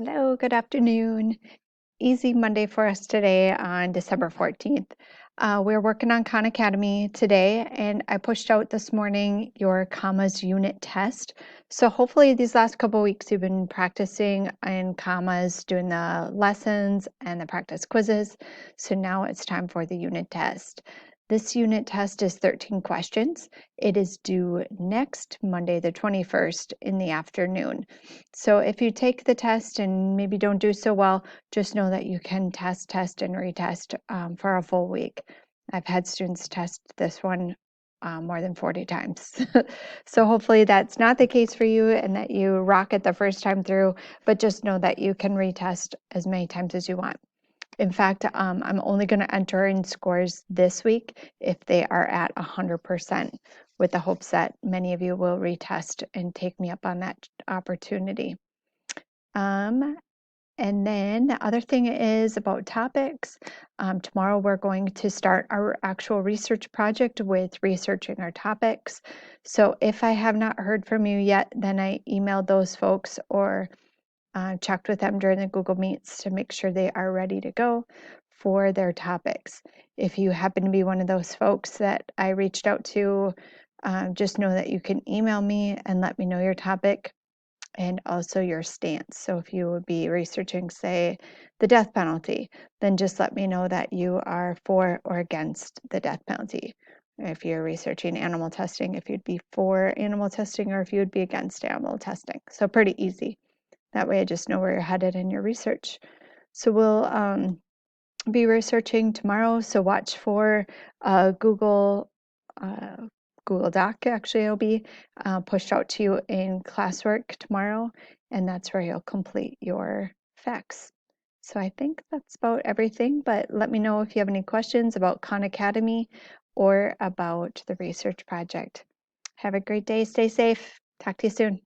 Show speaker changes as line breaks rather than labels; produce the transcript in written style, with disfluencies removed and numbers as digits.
Hello, good afternoon. Easy Monday for us today on December 14th. We're working on Khan Academy today, and I pushed out this morning your commas unit test. So hopefully these last couple weeks you've been practicing in commas, doing the lessons and the practice quizzes. So now it's time for the unit test. This unit test is 13 questions. It is due next Monday, the 21st in the afternoon. So if you take the test and maybe don't do so well, just know that you can test, and retest for a full week. I've had students test this one more than 40 times. So hopefully that's not the case for you and that you rock it the first time through, but just know that you can retest as many times as you want. In fact, I'm only going to enter in scores this week if they are at 100%, with the hopes that many of you will retest and take me up on that opportunity. And then the other thing is about topics. Tomorrow we're going to start our actual research project with researching our topics. So if I have not heard from you yet, then I emailed those folks or checked with them during the Google Meets to make sure they are ready to go for their topics. If you happen to be one of those folks that I reached out to, just know that you can email me and let me know your topic and also your stance. So if you would be researching, say, the death penalty, then just let me know that you are for or against the death penalty. If you're researching animal testing, if you'd be for animal testing or if you would be against animal testing. So pretty easy. That way I just know where you're headed in your research. So we'll be researching tomorrow. So watch for Google Doc. Actually, it'll be pushed out to you in classwork tomorrow, and that's where you'll complete your facts. So I think that's about everything, but let me know if you have any questions about Khan Academy or about the research project. Have a great day. Stay safe. Talk to you soon.